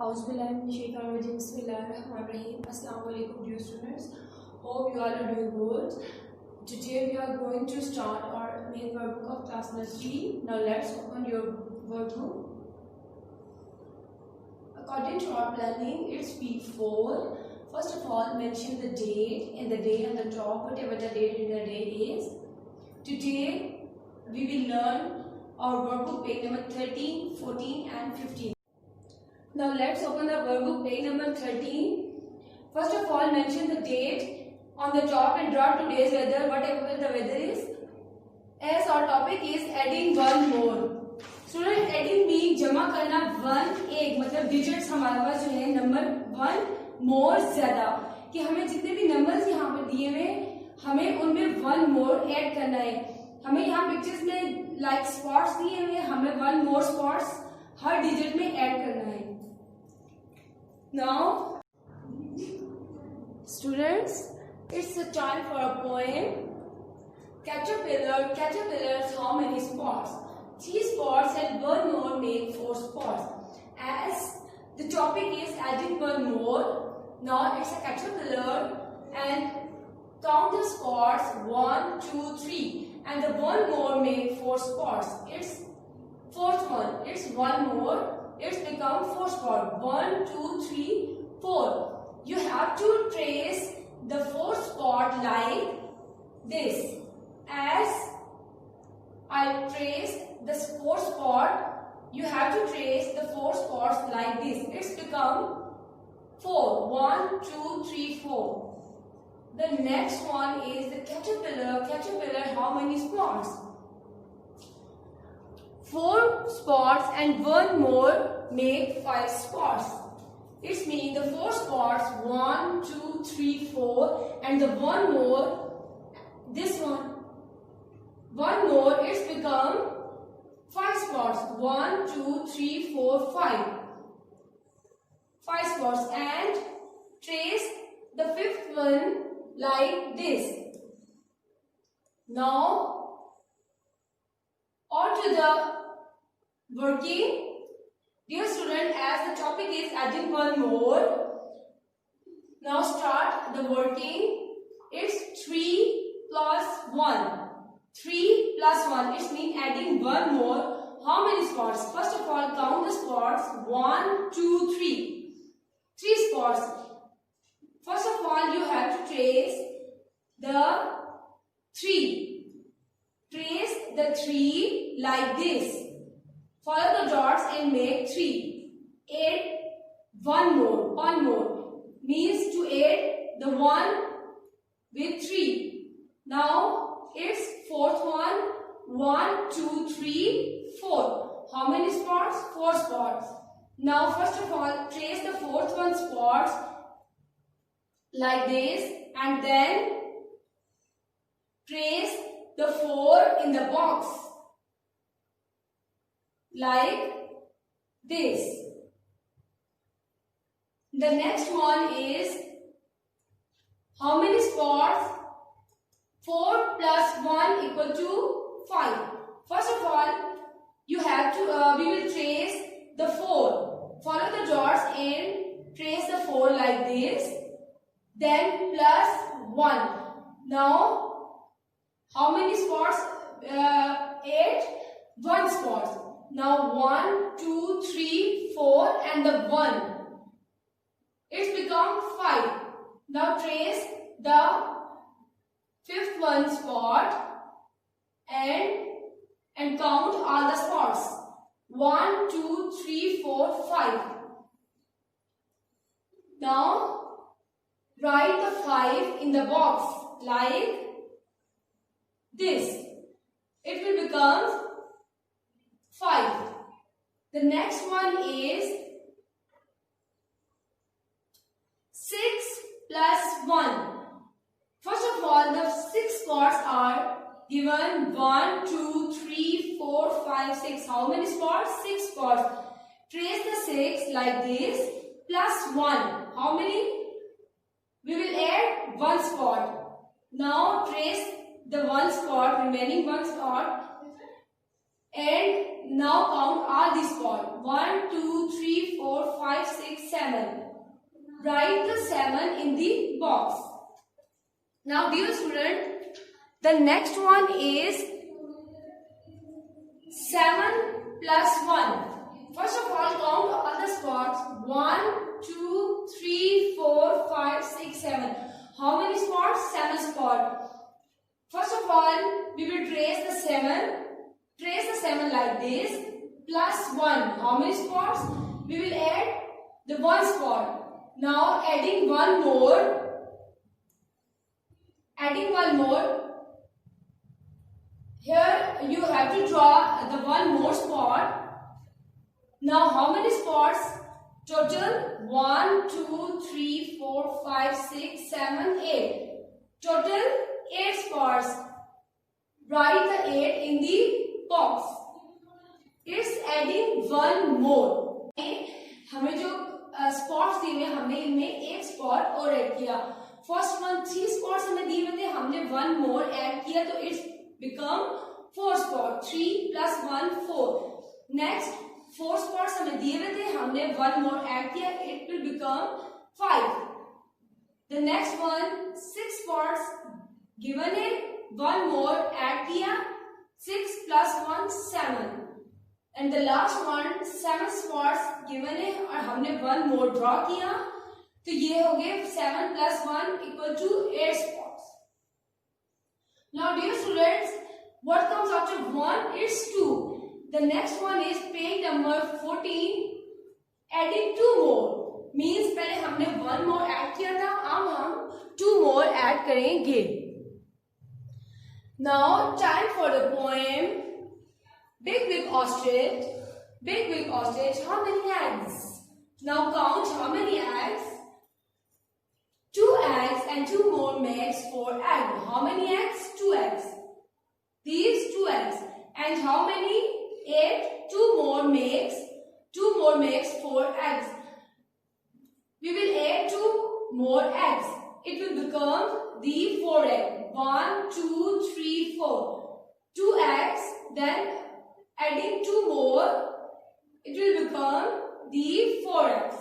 Assalamualaikum dear students. Hope you all are doing good. Today we are going to start our main workbook of class nursery. Now let's open your workbook. According to our planning, it's week 4. First of all, mention the date and the day on the top, whatever the date in the day is. Today we will learn our workbook page number 13, 14 and 15. Now let's open the workbook page number 13. First of all, mention the date on the top and draw today's weather, whatever the weather is. As our topic is adding one more. Student, adding means जमा करना one एक मतलब digits हमारे पास जो है number one more ज्यादा कि हमें जितने भी numbers यहाँ पर दिए हुए हमें उनमें one more add करना है. हमें यहाँ pictures में like spots दिए हुए हमें one more spots हर digit में add करना है. Now, students, it's the time for a poem. Caterpillar, caterpillars, how many spots? 3 spots and one more make 4 spots. As the topic is adding one more, now it's a caterpillar and count the spots 1, 2, 3 and the one more make 4 spots. It's fourth one. It's one more. It's become 4 spots. 1, 2, 3, 4. You have to trace the 4th spot like this. As I trace the 4th spot, you have to trace the 4 spots like this. It's become 4. 1, 2, 3, 4. The next one is the caterpillar. Caterpillar, how many spots? 4 spots and one more make 5 spots. It means the 4 spots 1, 2, 3, 4 and the one more, this one more, it's become 5 spots. 1, 2, 3, 4, 5. 5 spots and trace the 5th one like this. Now on to the working. Dear student, as the topic is adding one more, now start the working. It's 3 plus 1. 3 plus 1, it means adding one more. How many spots? First of all, count the spots. 1, 2, 3. 3 spots. First of all, you have to trace the 3. Trace the 3 like this. Follow the dots and make 3. Add one more. Means to add the 1 with 3. Now it's 4th one. 1, 2, 3, 4. How many spots? 4 spots. Now first of all, trace the 4th one spots like this and then trace the 4 in the box like this. The next one is how many spots? 4 plus 1 equal to 5. First of all, you have to we will trace the 4. Follow the dots and trace the 4 like this. Then plus 1. Now how many spots? 8. 1 spot. Now 1, 2, 3, 4 and the 1. It's become 5. Now trace the 5th one spot and count all the spots. 1, 2, 3, 4, 5. Now write the 5 in the box like this. It will become 5. The next one is 6 plus 1. First of all, the 6 spots are given 1, 2, 3, 4, 5, 6. How many spots? 6 spots. Trace the 6 like this plus 1. How many? We will add 1 spot. Now trace the 1 spot, remaining 1 spot and now count all these spots. 1, 2, 3, 4, 5, 6, 7. Write the 7 in the box. Now dear student, the next one is 7 plus 1. First of all, count all the spots. 1, 2, 3, 4, 5, 6, 7. How many spots? 7 spots. First of all, we will trace the 7. Trace the 7 like this. Plus 1. How many spots? We will add the 1 spot. Now adding one more. Adding one more. Here you have to draw the one more spot. Now how many spots? Total 1, 2, 3, 4, 5, 6, 7, 8. Total 8 spots. Write the 8 in the box. It's adding one more. हमें जो spots दिए हुए हमने इनमें एक spot और add किया. First one 3 spots हमें दिए हुए थे, हमने वन मोर ऐड किया तो it's become 4 spot. 3 plus 1 4. Next 4 spots हमें दिए हुए थे, हमने वन मोर ऐड किया, it will become 5. The next one 6 spots given है, वन मोर ऐड किया, 6 plus 1 7. And the last one 7 spots given है और हमने वन मोर ड्रॉ किया, तो ये हो गए 7 plus 1 equal to 8 spots. Now dear students, what comes after 1? It's 2. The next one is page number 14. Adding 2 more means पहले हमने 1 more add किया था, अब हम 2 more add करेंगे. Now time for the poem. Big big ostrich, big big ostrich, how many eggs? Now count how many eggs. 2 eggs and 2 more makes 4 eggs. How many eggs? 2 eggs. These 2 eggs. And how many? 8. 2 more makes 4 eggs. We will add 2 more eggs. It will become the 4 eggs. 1, 2, 3, 4. 2 eggs. Then adding 2 more, it will become the 4 eggs.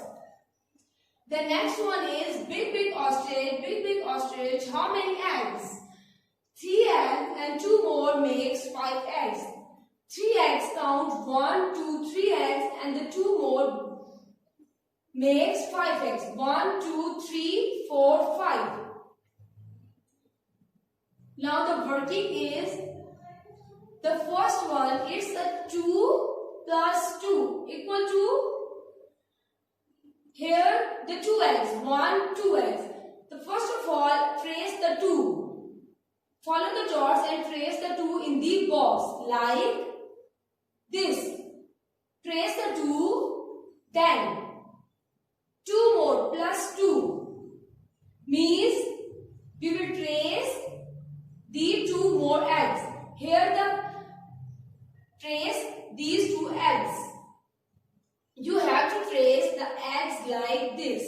The next one is big big ostrich, big big ostrich. How many eggs? 3 eggs and 2 more makes 5 eggs. 3 eggs count 1, 2, 3 eggs and the 2 more makes 5 eggs. 1, 2, 3, 4, 5. Now the working is, the first one is a 2 plus 2 equal to, here the 2 eggs, 1, 2 eggs. The first of all, trace the 2. Follow the dots and trace the 2 in the box like this. Trace the 2, then 2 more plus 2 means we will trace the 2 more eggs. Here the trace these 2 eggs. You have to trace the eggs like this.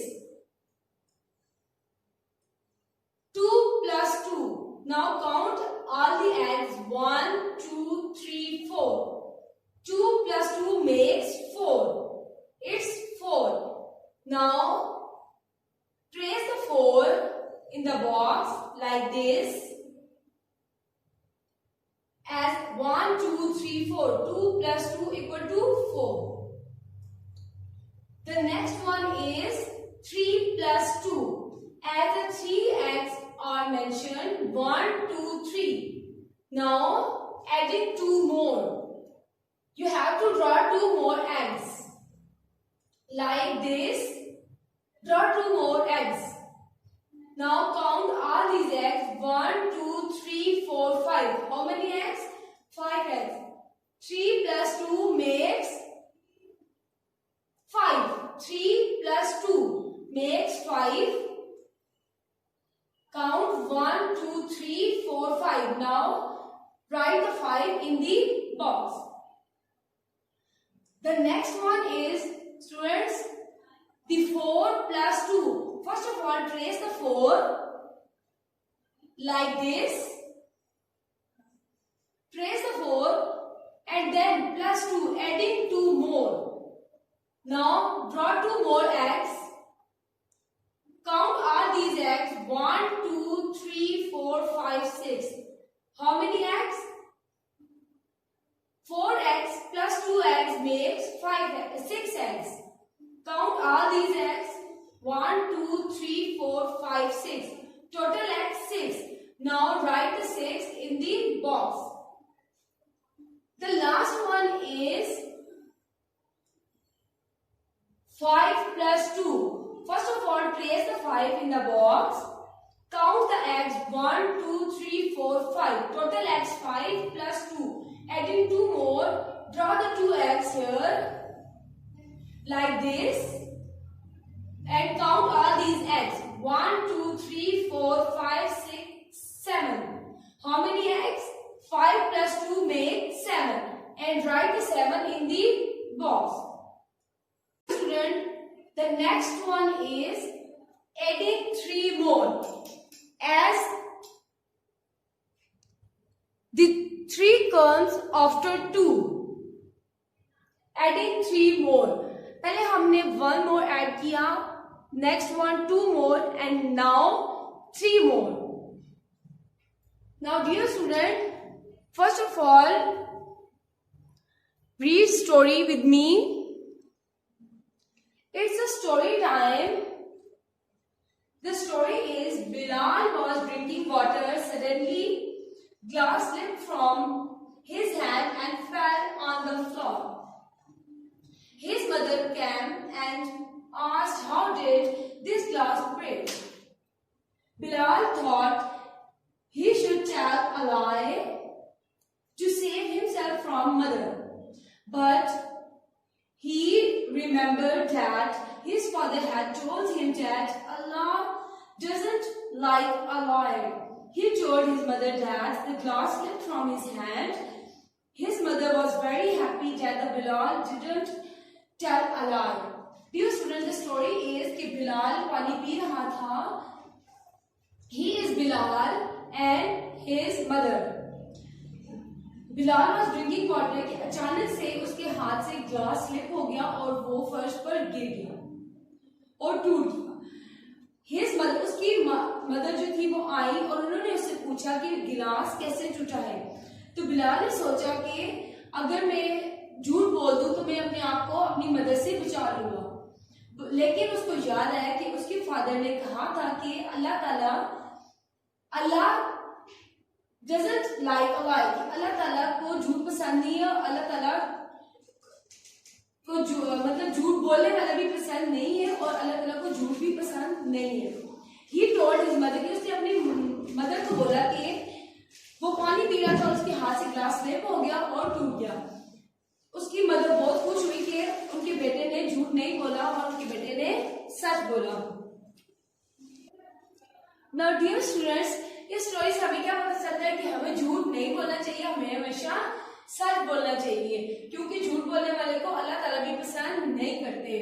2 plus 2. Now count all the eggs. 1, 2, 3, 4. 2 plus 2 makes 4. It's 4. Now trace the 4 in the box like this. As 1, 2, 3, 4. 2 plus 2 equal to 4. The next one is 3 plus 2. As the 3 eggs are mentioned, 1, 2, 3. Now adding 2 more. You have to draw 2 more eggs. Like this. Draw 2 more eggs. Now count all these eggs. 1, 2, 3, 4, 5. How many eggs? 5 eggs. 3 plus 2 makes 5. 3 plus 2 makes 5. Count 1, 2, 3, 4, 5. Now write the 5 in the box. The next one is, students, the 4 plus 2. First of all, trace the 4 like this. Trace the 4 and then plus 2, adding 2 more. Now draw 2 more eggs. all these eggs. 1, 2, 3, 4, 5, 6. Total eggs 6. Now write the 6 in the box. The last one is 5 plus 2. First of all, place the 5 in the box. Count the eggs. 1, 2, 3, 4, 5. Total eggs 5 plus 2. Adding 2 more. Draw the 2 eggs here. Like this. And count all these eggs. 1, 2, 3, 4, 5, 6, 7. How many eggs? 5 plus 2 make 7. And write the 7 in the box. Student, the next one is adding 3 more. As the 3 comes after 2. Adding 3 more. पहले हमने 1 more add किया. Next one 2 more and now 3 more. Now dear student, first of all, read story with me. It's a story time. The story is Bilal was drinking water. Suddenly, glass slipped from his hand and fell on the floor. His mother came and asked how did this glass break. Bilal thought he should tell a lie to save himself from mother. But he remembered that his father had told him that Allah doesn't like a liar. He told his mother that the glass slipped from his hand. His mother was very happy that the Bilal didn't tell a lie. Dear students, the story is कि Bilal पानी P रहा था. He is Bilal and his mother. Bilal was drinking water कि अचानक से उसके हाथ से ग्लास स्लिप हो गया और वो फर्श पर गिर गया और टूट गया. His mother, उसकी मदर जो थी वो आई और उन्होंने उससे पूछा कि गिलास कैसे टूटा है. तो बिलाल ने सोचा कि अगर मैं झूठ बोल दूं तो मैं अपने आप को अपनी मदर से बचा लूंगा. लेकिन उसको याद आया कि उसके फादर ने कहा था कि अल्लाह doesn't like a lie. अल्लाह ताला को झूठ पसंद नहीं है. अल्लाह ताला को मतलब झूठ बोलने वाला भी पसंद नहीं है और अल्लाह ताला को झूठ भी पसंद नहीं है. He told his mother कि उसने अपनी मदर को बोला कि वो पानी पी रहा था, उसके हाथ से ग्लास स्लिप हो गया और टूट गया. उसकी मदर बहुत खुश हुई कि उनके बेटे ने झूठ नहीं बोला और उनके बेटे ने सच बोला. Now dear students, इस स्टोरी से हमें क्या पता चलता है कि हमें झूठ नहीं बोलना चाहिए, हमें हमेशा सच बोलना चाहिए क्योंकि झूठ बोलने वाले को अल्लाह ताला भी पसंद नहीं करते.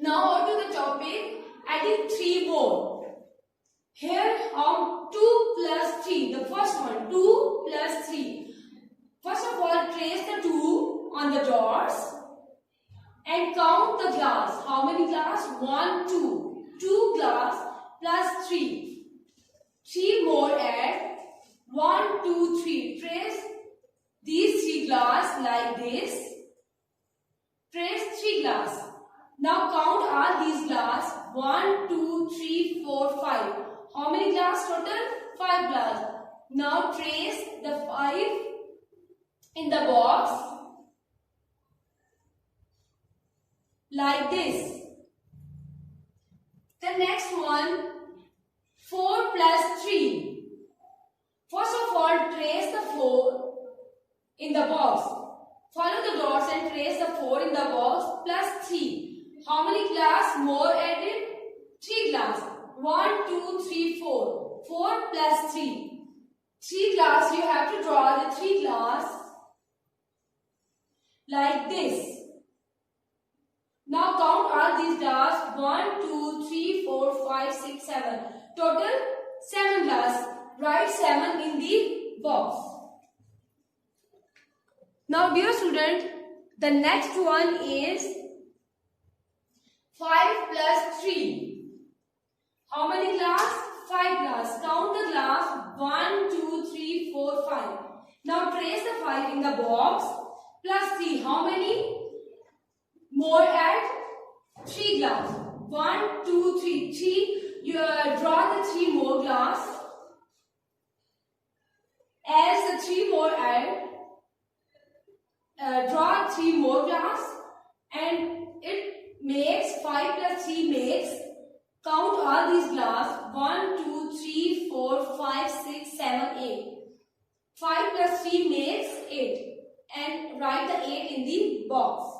Now on to the topic adding 3 more. Here how 2 plus 3. The first one 2 plus 3. First of all, trace the 2 on the doors and count the glass. How many glass? 1, 2. 2 glass plus 3. 3 more add. 1, 2, 3. Trace these 3 glass like this. Trace 3 glass. Now count all these glass. 1, 2, 3, 4, 5. How many glass total? 5 glass. Now trace the 5 in the box like this. The next one 4 plus 3. First of all, trace the 4 in the box. Follow the dots and trace the 4 in the box plus 3. How many glass more added? 3 glass. 1, 2, 3, 4. 4 plus 3. 3 glass. You have to draw the 3 glass like this. Now count all these glass. 1, 2, 3, 4, 5, 6, 7. Total 7 glass. Write 7 in the box. Now dear student, the next one is 5 plus 3. How many glass? 5 glass. Count the glass. 1, 2, 3, 4, 5. Now trace the 5 in the box. Plus 3. How many? More add glass. 1, 2, 3. 3. You draw the 3 more glass. As the 3 more add, draw 3 more glass, and it makes 5 plus 3 makes. Count all these glass. 1, 2, 3, 4, 5, 6, 7, 8. 5 plus 3 makes 8, and write the 8 in the box.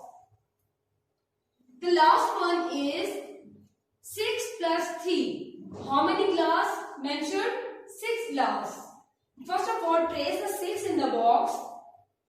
The last one is 6 plus 3. How many glass mentioned? 6 glass. First of all, trace the 6 in the box.